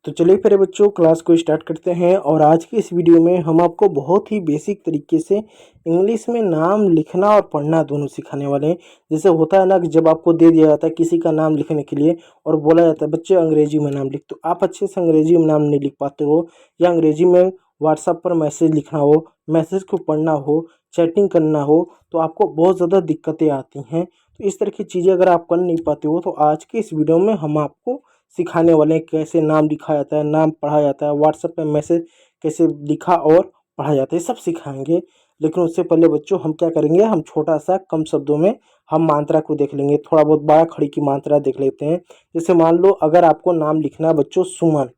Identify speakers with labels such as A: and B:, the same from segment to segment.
A: तो चलिए फिर बच्चों क्लास को स्टार्ट करते हैं। और आज की इस वीडियो में हम आपको बहुत ही बेसिक तरीके से इंग्लिश में नाम लिखना और पढ़ना दोनों सिखाने वाले हैं। जैसे होता है ना कि जब आपको दे दिया जाता है किसी का नाम लिखने के लिए और बोला जाता है बच्चे अंग्रेजी में नाम लिख, तो आप अच्छे से अंग्रेजी में नाम नहीं लिख पाते हो, या अंग्रेजी में व्हाट्सएप पर मैसेज लिखना हो, मैसेज को पढ़ना हो, चैटिंग करना हो, तो आपको बहुत ज़्यादा दिक्कतें आती हैं। तो इस तरह की चीज़ें अगर आप कर नहीं पाते हो तो आज के इस वीडियो में हम आपको सिखाने वाले हैं कैसे नाम लिखा जाता है, नाम पढ़ा जाता है, व्हाट्सएप पे मैसेज कैसे लिखा और पढ़ा जाता है, सब सिखाएंगे। लेकिन उससे पहले बच्चों हम क्या करेंगे, हम छोटा सा कम शब्दों में हम मात्रा को देख लेंगे, थोड़ा बहुत बड़ा खड़ी की मात्रा देख लेते हैं। जैसे मान लो अगर आपको नाम लिखना है बच्चों सुमन,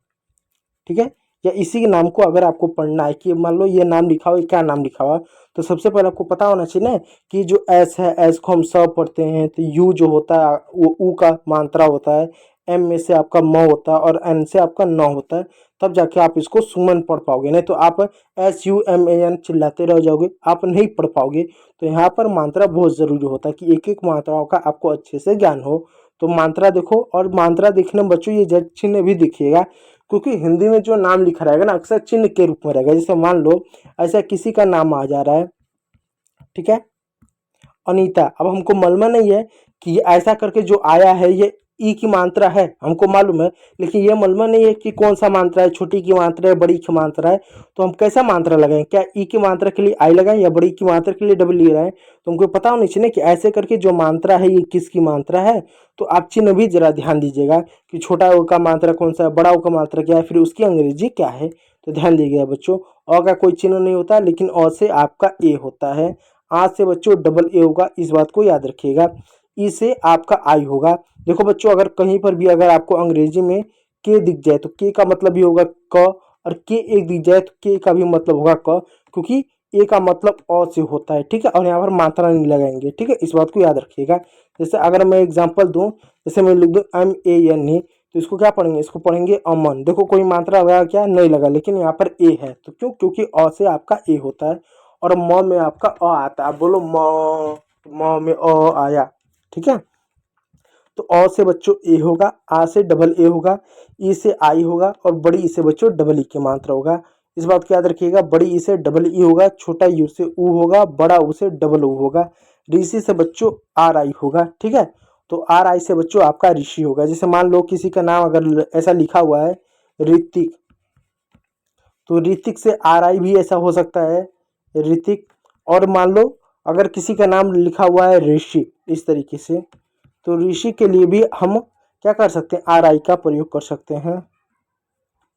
A: ठीक है, या इसी के नाम को अगर आपको पढ़ना है कि मान लो ये नाम लिखा हुआ, क्या नाम लिखा हुआ, तो सबसे पहले आपको पता होना चाहिए ना कि जो एस है, एस को हम स पढ़ते हैं, तो यू जो होता है वो ऊ का मात्रा होता है, एम में से आपका म होता है और एन से आपका न होता है, तब जाके आप इसको सुमन पढ़ पाओगे। नहीं तो आप SUMAN चिल्लाते रह जाओगे, आप नहीं पढ़ पाओगे। तो यहाँ पर मात्रा बहुत ज़रूरी होता है कि एक एक मात्राओं का आपको अच्छे से ज्ञान हो। तो मात्रा देखो, और मात्रा देखने में बच्चों ये जड़ चिन्ह भी दिखिएगा, क्योंकि हिंदी में जो नाम लिखा रहेगा ना अक्सर चिन्ह के रूप में रहेगा। जैसे मान लो ऐसा किसी का नाम आ जा रहा है, ठीक है, अनीता। अब हमको मालूम नहीं है कि ये ऐसा करके जो आया है ये ई की मात्रा है, हमको मालूम है, लेकिन ये मालूम नहीं है कि कौन सा मात्रा है, छोटी की मात्रा है, बड़ी की मात्रा है। तो हम कैसा मात्रा लगाएं, क्या ई की मात्रा के लिए आई लगाएं या बड़ी की मात्रा के लिए डबल ई लगाएं? तो हमको पता होना चाहिए ना कि ऐसे करके जो मात्रा है ये किसकी मात्रा है। तो आप चिन्ह भी जरा ध्यान दीजिएगा कि छोटा ओ का मात्रा कौन सा है, बड़ा ओ का मात्रा क्या है, फिर उसकी अंग्रेजी क्या है। तो ध्यान दीजिएगा बच्चों, अ का कोई चिन्ह नहीं होता, लेकिन अ से आपका ए होता है, आ से बच्चों डबल ए होगा, इस बात को याद रखिएगा। ई से आपका आई होगा। देखो बच्चों, अगर कहीं पर भी अगर आपको अंग्रेजी में के दिख जाए तो के का मतलब भी होगा क, और के एक दिख जाए तो के का भी मतलब होगा क, क्योंकि ए का मतलब अ से होता है, ठीक है। और यहाँ पर मात्रा नहीं लगाएंगे, ठीक है, इस बात को याद रखिएगा। जैसे अगर मैं एग्जाम्पल दूं, जैसे मैं लिख दूं MANE, तो इसको क्या पढ़ेंगे, इसको पढ़ेंगे अमन। देखो कोई मात्रा लगा क्या, नहीं लगा, लेकिन यहाँ पर ए है, तो क्यों, क्योंकि अ से आपका ए होता है और म में आपका अ आता है। आप बोलो म में अ आया, ठीक है। तो अ से बच्चों ए होगा, आ से डबल ए होगा, ई से आई होगा, और बड़ी ई से बच्चों डबल ई की मात्रा होगा। इस बात को याद रखिएगा, बड़ी ई से डबल ई होगा, छोटा यू से ऊ होगा, बड़ा ऊ से डबल ऊ होगा, ऋषि से बच्चों आर आई होगा, ठीक है। तो आर आई से बच्चों आपका ऋषि होगा। जैसे मान लो किसी का नाम अगर ऐसा लिखा हुआ है ऋतिक, तो ऋतिक से आर आई भी ऐसा हो सकता है ऋतिक। और मान लो अगर किसी का नाम लिखा हुआ है ऋषि, इस तरीके से, तो ऋषि के लिए भी हम क्या कर सकते हैं, आर आई का प्रयोग कर सकते हैं,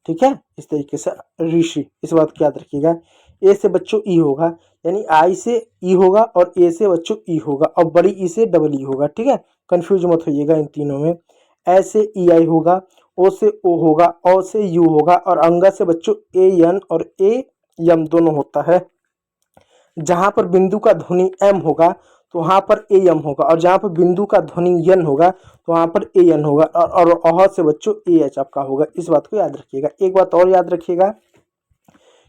A: ठीक है, इस तरीके से ऋषि। इस बात को याद रखिएगा। ए से बच्चों ई होगा, यानी आई से ई होगा, और ए से बच्चों ई होगा, और बड़ी ई से डबल ई होगा, ठीक है। कंफ्यूज मत होइएगा इन तीनों में। ए से ई आई होगा, ओ से ओ होगा, औ से यू होगा, और अंगा से बच्चों ए एन और ए एम दोनों होता है। जहां पर बिंदु का ध्वनि एम होगा तो वहां पर ए एम होगा, और जहां पर बिंदु का ध्वनि यन होगा तो वहां पर ए एन होगा, और अह से बच्चों ए एच आपका होगा। इस बात को याद रखिएगा। एक बात और याद रखिएगा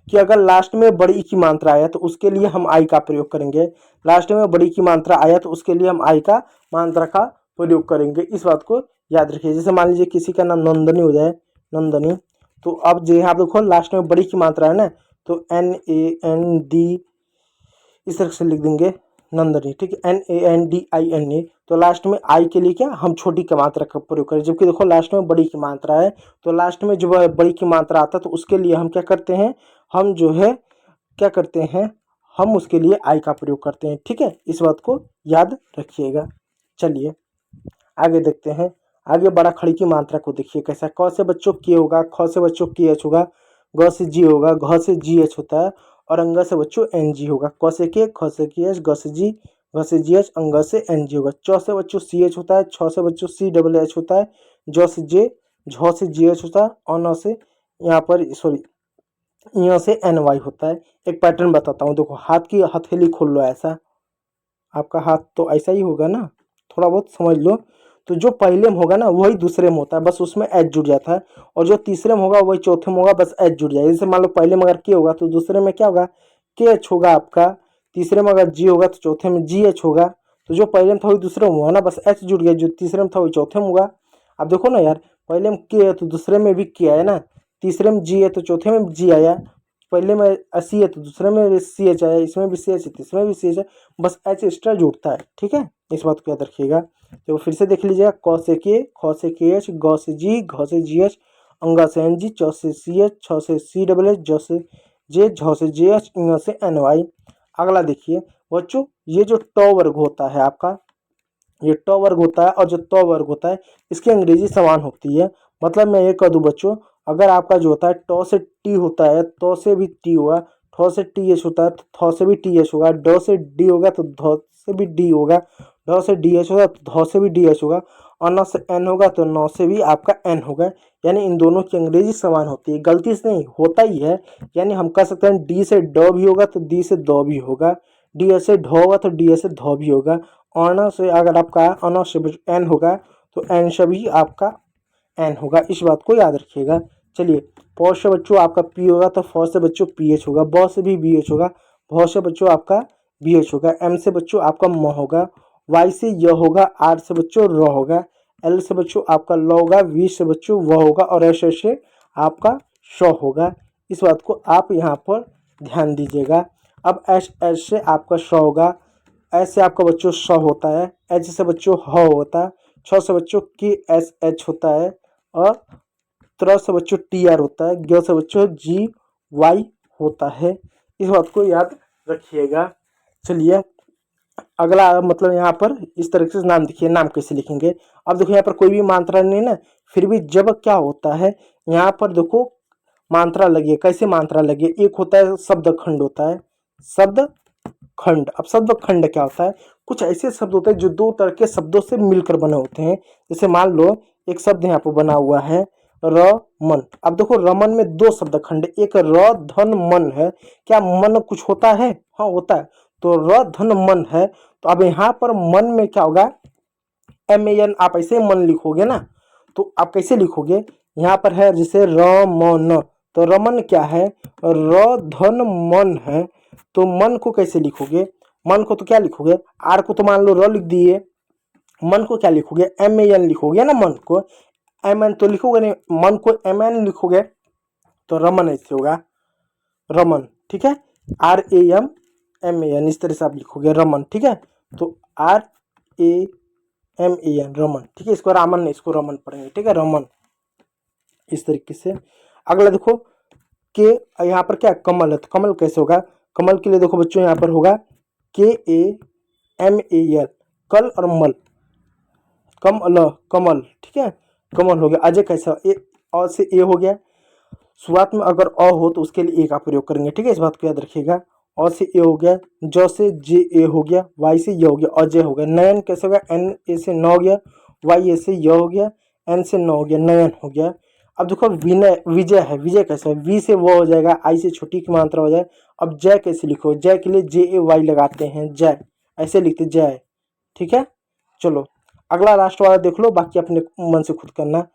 A: कि अगर लास्ट में बड़ी ई की मात्रा आया तो उसके लिए हम आई का प्रयोग करेंगे। लास्ट में बड़ी की मात्रा आया तो उसके लिए हम आई का मात्रा का प्रयोग करेंगे। इस बात को याद रखिए। जैसे मान लीजिए किसी का नाम नंदनी हो जाए, नंदनी, तो अब जो यहाँ देखो लास्ट में बड़ी की मात्रा है ना, तो NAND इस तरह से लिख देंगे नंदनी, ठीक है, NANDINE। तो लास्ट में आई के लिए क्या, हम छोटी की मात्रा का प्रयोग करें, जबकि देखो लास्ट में बड़ी की मात्रा है, तो लास्ट में जो बड़ी की मात्रा आता है तो उसके लिए हम क्या करते हैं, हम जो है क्या करते हैं, हम उसके लिए आई का प्रयोग करते हैं, ठीक है। इस बात को याद रखिएगा। चलिए आगे देखते हैं। आगे बड़ा खड़ी की मात्रा को देखिए कैसा। क से बच्चों के होगा, ख से बच्चों के एच होगा, ग से जी होगा, घ से जी एच होता है, और अंग से बच्चों एन जी होगा। क से के, ख से के एच, ग से जी, घ से जी एच, अंग से एन जी होगा। च से बच्चों सी एच होता है, छ से बच्चों सी डबल एच होता है, ज से जे, झ से जी एच होता है, अन से यहाँ पर सॉरी यहाँ से एन वाई होता है। एक पैटर्न बताता हूँ, देखो हाथ की हथेली खोल लो, ऐसा आपका हाथ तो ऐसा ही होगा ना, थोड़ा बहुत समझ लो। तो जो पहले में होगा ना वही दूसरे में होता है, बस उसमें एच जुड़ जाता है, और जो तीसरे में होगा वही चौथे में होगा, बस एच जुड़ जाएगा। जैसे मान लो पहले में अगर के होगा तो दूसरे में क्या होगा, के एच होगा आपका, तीसरे में अगर जी होगा तो चौथे में जी एच होगा। तो जो पहले में था वही दूसरे में होगा ना, बस एच जुड़ गया, जो तीसरे में था वही चौथे में होगा। अब देखो ना यार, पहले में के है तो दूसरे में भी के आया ना, तीसरे में जी है तो चौथे में जी आया, पहले में सी है तो दूसरे में भी सी एच आया, इसमें भी सी एच, तीसरे में भी सी एच है, बस एच एक्स्ट्रा जुड़ता है। ठीक है, इस बात को याद रखिएगा। तो फिर से देख लीजिएगा, क से के, ख से के एच, ग से जी, घ से जी एच, अंगा से एन जी, च से सी एच, छ से सी डबल एच, ज से जे, झ से जे एच, इंग से एन वाई। अगला देखिए बच्चों, ये जो ट वर्ग होता है आपका, ये ट वर्ग होता है और जो त वर्ग होता है इसकी अंग्रेजी समान होती है। मतलब मैं ये कह दूं बच्चों, अगर आपका जो होता है ट से टी होता है, तो से भी टी हुआ, ठ से टी एच होता है तो थ से भी टी एच होगा, ड से डी होगा तो ध से भी डी होगा, ढ से डी एच होगा तो ध से भी डी एच होगा, और न से एन होगा तो न से भी आपका एन होगा। यानी इन दोनों की अंग्रेजी समान होती है, गलती से नहीं, होता ही है। यानी हम कह सकते हैं डी से ड भी होगा तो डी से द भी होगा, डी एच से ढ होगा तो डी एच से ध भी होगा, अण से अगर आपका अन से एन होगा तो एन से भी आपका एन होगा। इस बात को याद रखिएगा। चलिए, प से बच्चों आपका पी होगा तो फ से बच्चों पी एच होगा, ब से भी बी एच होगा, भ से बच्चों आपका बी एच होगा, एम से बच्चों आपका म होगा, वाई से य होगा, आर से बच्चों र होगा, एल से बच्चों आपका ल होगा, वी से बच्चों व होगा, और एस से आपका श होगा। इस बात को आप यहाँ पर ध्यान दीजिएगा। अब एच एच से आपका श होगा, एच से आपका बच्चों स होता है, एच से बच्चों ह होता है, छ से बच्चों के एस एच होता है, और त्र से बच्चों टी आर होता है, ग से बच्चों जी वाई होता है। इस बात को याद रखिएगा। चलिए, अगला मतलब यहाँ पर इस तरीके से नाम देखिए, नाम कैसे लिखेंगे। अब देखो यहाँ पर कोई भी मात्रा नहीं ना, फिर भी जब क्या होता है यहाँ पर देखो मात्रा लगी है, कैसे मात्रा लगी है, एक होता है शब्द खंड होता है, शब्द खंड। अब शब्द खंड क्या होता है, कुछ ऐसे शब्द होते हैं जो दो तरह के शब्दों से मिलकर बने होते हैं। जैसे मान लो एक शब्द यहाँ पर बना हुआ है रमन। अब देखो रमन में दो शब्द खंड, एक र धन मन है, क्या मन कुछ होता है? हाँ होता है, तो र धन मन है। तो अब यहाँ पर मन में क्या होगा, एम ए एन, आप ऐसे मन लिखोगे ना, तो आप कैसे लिखोगे, यहाँ पर है जैसे रमन, तो रमन क्या है, र धन मन है, तो मन को कैसे लिखोगे, मन को तो क्या लिखोगे, आर को तो मान लो र लिख दिए, मन को क्या लिखोगे, एम ए एन लिखोगे ना, मन को एम एन तो लिखोगे नहीं, मन को एम एन लिखोगे तो रमन ऐसे होगा, रमन। ठीक है, R A M M A N, इस तरह से आप लिखोगे रमन। ठीक है, तो R A M A N, Raman. ठीक है, इसको रामन नहीं, इसको रमन पढ़ेंगे। ठीक है, रमन, इस तरीके से। अगला देखो के, यहाँ पर क्या कमल है, तो कमल कैसे होगा, कमल के लिए देखो बच्चों यहाँ पर होगा के ए एम ए एल, कल और मल, कमल, कमल। ठीक है, कमल हो गया। अजय कैसा, ए अ से ए हो गया, शुरुआत में अगर अ हो तो उसके लिए ए का प्रयोग करेंगे। ठीक है, इस बात को याद रखिएगा। अ से ए हो गया, ज से जे ए हो गया, वाई से य हो गया, अजय हो गया। नयन कैसे हो गया, एन ए से न हो गया, वाई ए से य हो गया, एन से न हो गया, नयन हो गया। अब देखो विनय, विजय है, विजय कैसे है, वी से वो हो जाएगा, आई से छोटी की मात्रा हो जाए। अब जय कैसे लिखो, जय के लिए जे ए वाई लगाते हैं, जय ऐसे लिखते जय। ठीक है, चलो अगला लास्ट वाला देख लो, बाकी अपने मन से खुद करना।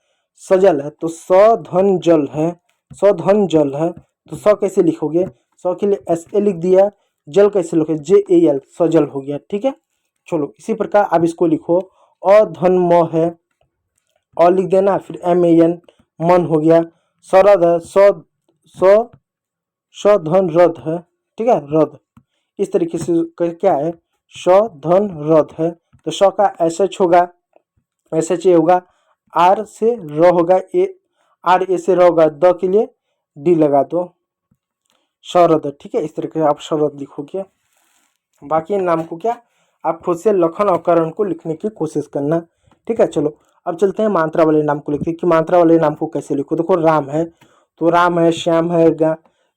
A: सजल है तो स धन जल है, स धन जल है, तो स कैसे लिखोगे, स के लिए एस ए लिख दिया, जल कैसे लिखोगे, जे ए एल, सजल हो गया। ठीक है, चलो इसी प्रकार आप इसको लिखो, अ धन म है, अ लिख देना, फिर एम ए एन, मन हो गया। सरद है, स स धन रद है। ठीक है, रद, इस तरीके से क्या है, स धन रद है, तो स का एस एच होगा, एस एच ए होगा, आर से र होगा, ए आर ए से र होगा, द के लिए डी लगा दो, शरद। ठीक है, इस तरीके से आप शरद लिखोगे। बाकी नाम को क्या आप खुद से लखन और करण को लिखने की कोशिश करना। ठीक है, चलो अब चलते हैं मात्रा वाले नाम को लिखते हैं कि मात्रा वाले नाम को कैसे लिखो। देखो राम है तो राम है, श्याम है,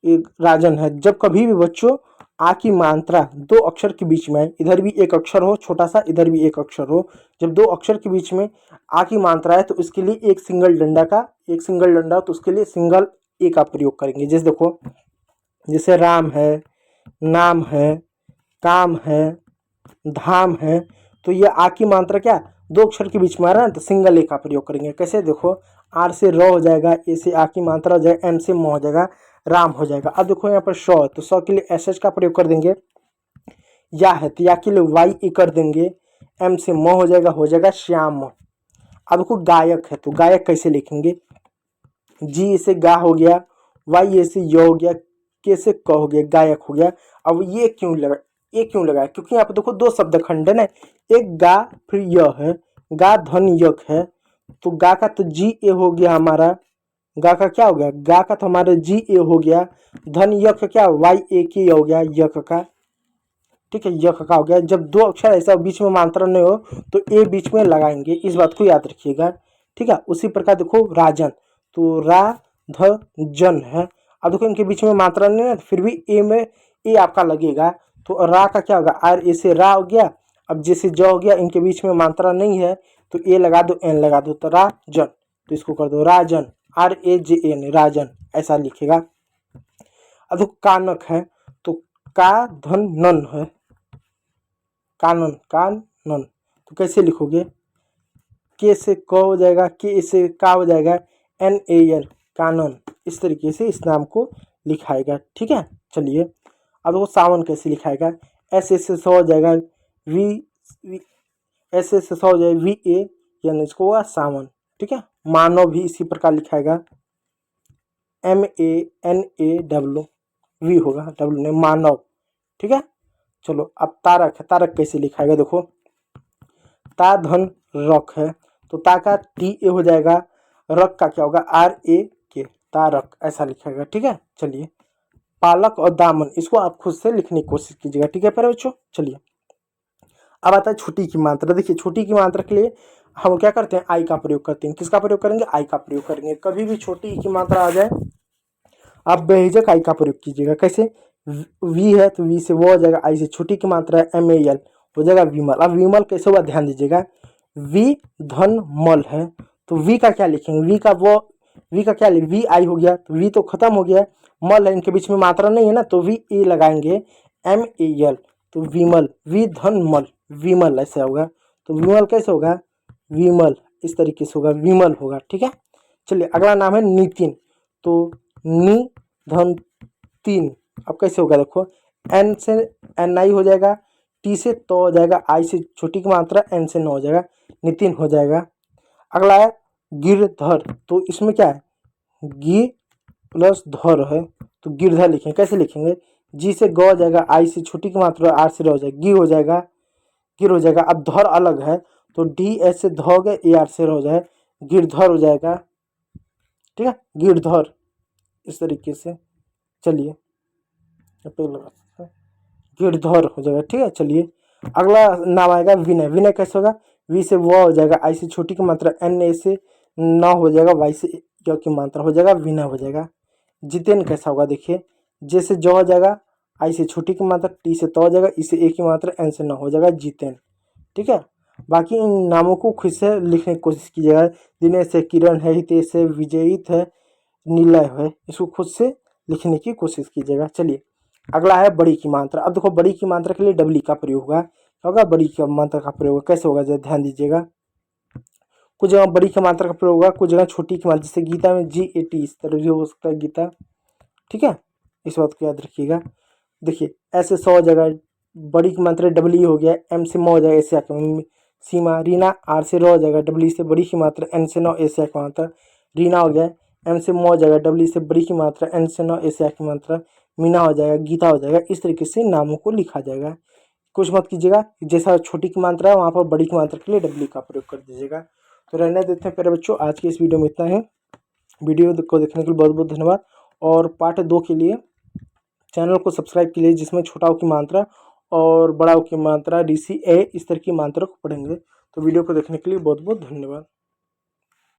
A: एक राजन है। जब कभी भी बच्चों आ की मात्रा दो अक्षर के बीच में, इधर भी एक अक्षर हो छोटा सा, इधर भी एक अक्षर हो, जब दो अक्षर के बीच में आ की मात्रा है तो उसके लिए एक सिंगल डंडा तो उसके लिए सिंगल ए का प्रयोग करेंगे। जैसे देखो, जैसे राम है, नाम है, काम है, धाम है, तो ये आ की मात्रा क्या दो अक्षर के बीच में आ रहा है, तो सिंगल ए का प्रयोग करेंगे। कैसे, देखो आर से र हो जाएगा, ए से आ की मात्रा हो जाएगा, एम से म हो जाएगा, राम हो जाएगा। अब देखो यहाँ पर श, तो स के लिए एस एच का प्रयोग कर देंगे। या है तो या के लिए वाई ए कर देंगे, एम से म हो जाएगा श्याम। अब देखो गायक है, तो गायक कैसे लिखेंगे, जी ऐसे गा हो गया, वाई ऐसे य हो गया, के से क हो गया, गायक हो गया। अब ये क्यों लगाया, क्योंकि यहाँ पे देखो दो शब्द खंड है ना, एक गा फिर य है, गा धन यक है, तो गा का तो जी ए हो गया हमारा, गा का क्या हो गया, गा का तो हमारा जी ए हो गया, धन यक का क्या वाई ए के हो गया, यक का, ठीक है, यक का हो गया। जब दो अक्षर ऐसा बीच में मात्रा नहीं हो तो ए बीच में लगाएंगे, इस बात को याद रखिएगा, ठीक है। उसी प्रकार देखो राजन, तो रा ध जन है, अब देखो इनके बीच में मात्रा नहीं है फिर भी ए में ए आपका लगेगा, तो रा का क्या होगा, आर ए से रा हो गया। अब जैसे ज हो गया, इनके बीच में मात्रा नहीं है तो ए लगा दो, एन लगा दो, तो राजन, तो इसको कर दो राजन, आर ए जे एन, राजन, ऐसा लिखेगा। अब देखो कानक है, तो का धन नन है, कानन, कानन, तो कैसे लिखोगे, के से क हो जाएगा, के से का हो जाएगा, एन ए एल, कानन, इस तरीके से इस नाम को लिखाएगा, ठीक है। चलिए अब वो सावन कैसे लिखाएगा, एस एस से हो जाएगा वी, एस एस से हो जाएगा वी ए, यानी इसको हुआ सावन, ठीक है। मानव भी इसी प्रकार लिखाएगा, M A N A W, V होगा, डब्ल्यू ने मानव, ठीक है। चलो अब तारक है, तारक कैसे लिखाएगा, देखो ता धन रक है, तो ता का टी ए हो जाएगा, रक का क्या होगा, आर ए के, तारक, ऐसा लिखेगा, ठीक है। चलिए पालक और दामन, इसको आप खुद से लिखने की कोशिश कीजिएगा, ठीक है प्यारे बच्चों। चलिए अब आता है छोटी की मात्रा। देखिए छोटी की मात्रा के लिए हम क्या करते हैं, आई का प्रयोग करते हैं। किसका प्रयोग करेंगे, आई का प्रयोग करेंगे। कभी भी छोटी की मात्रा आ जाए आप बेहिजक आई का प्रयोग कीजिएगा। कैसे, वी है तो वी से वो हो जाएगा, आई से छोटी की मात्रा है एम ए एल हो जाएगा विमल। अब विमल कैसे हुआ ध्यान दीजिएगा, वी धन मल है, तो वी का क्या लिखेंगे, वी का क्या लिखेंगे, वी आई हो गया, तो वी तो खत्म हो गया, मल है इनके बीच में मात्रा नहीं है ना, तो वी ए लगाएंगे, एम ए एल, तो विमल, वी धन मल, विमल ऐसा होगा। तो विमल कैसे होगा, विमल, इस तरीके से होगा, विमल होगा, ठीक है। चलिए अगला नाम है नितिन, तो नी धन तीन, अब कैसे होगा देखो, एन से एन आई हो जाएगा, टी से तो हो जाएगा, आई से छोटी की मात्रा एन से न हो जाएगा, नितिन हो जाएगा। अगला है गिरधर, तो इसमें क्या है, गी प्लस धर है, तो गिरधर लिखेंगे। कैसे लिखेंगे, जी से ग हो जाएगा, आई से छोटी की मात्रा आर से र हो जाएगा, गी हो जाएगा, गिर हो जाएगा। अब धर अलग है तो डी एस से ध हो गया, ए आर से हो जाए, गिरधर हो जाएगा, ठीक है, गिरधर, इस तरीके से। चलिए गिरधर हो जाएगा, ठीक है। चलिए अगला नाम आएगा विनय। विनय कैसे होगा, वी से वो हो जाएगा, आई से छोटी की मात्रा एन ए से न हो जाएगा, वाई से य की मात्रा हो जाएगा, विनय हो जाएगा। जितेन कैसा होगा, देखिए जैसे जो हो जाएगा, आई से छोटी की मात्रा टी से तो हो जाएगा, इसे ए की मात्रा एन से न हो जाएगा, जितेन, ठीक है। बाकी इन नामों को खुद से लिखने की कोशिश कीजिएगा। दिनेश है, किरण है, हितेश है, विजयित है, निलय है, इसको खुद से लिखने की कोशिश कीजिएगा। चलिए अगला है बड़ी की मात्रा। अब देखो बड़ी की मात्रा के लिए डबली का प्रयोग होगा, क्या होगा, बड़ी की मात्रा का प्रयोग कैसे होगा, जरा ध्यान दीजिएगा। कुछ जगह बड़ी की मात्रा का प्रयोग होगा, कुछ जगह छोटी की मात्रा, जैसे गीता में जी ए टी, इस तरह से हो सकता है गीता, ठीक है, इस बात को याद रखिएगा। देखिए ऐसे 100 जगह बड़ी की मात्रा डबली हो गया, एम से म हो जाएगा, ऐसे आके सीमा, रीना आर से रो हो जाएगा, डबली से बड़ी की मात्रा एन से 9 ऐसे की मात्रा, रीना हो गया, एम से म हो जाएगा, डबली से बड़ी की मात्रा एन से 9 ऐसे की मात्रा, मीना हो जाएगा, गीता हो जाएगा। इस तरीके से नामों को लिखा जाएगा। कुछ मत कीजिएगा, जैसा छोटी की मात्रा है वहाँ पर बड़ी की मात्रा के लिए डबली का प्रयोग कर दीजिएगा। तो रहने देते हैं प्यारे बच्चों, आज की इस वीडियो में इतना है। वीडियो को देखने के लिए बहुत बहुत धन्यवाद। और पार्ट 2 के लिए चैनल को सब्सक्राइब कीजिए, जिसमें छोटा की मात्रा और बड़ा की मात्रा, डी सी ए, इस तरह की मात्रा को पढ़ेंगे। तो वीडियो को देखने के लिए बहुत बहुत धन्यवाद।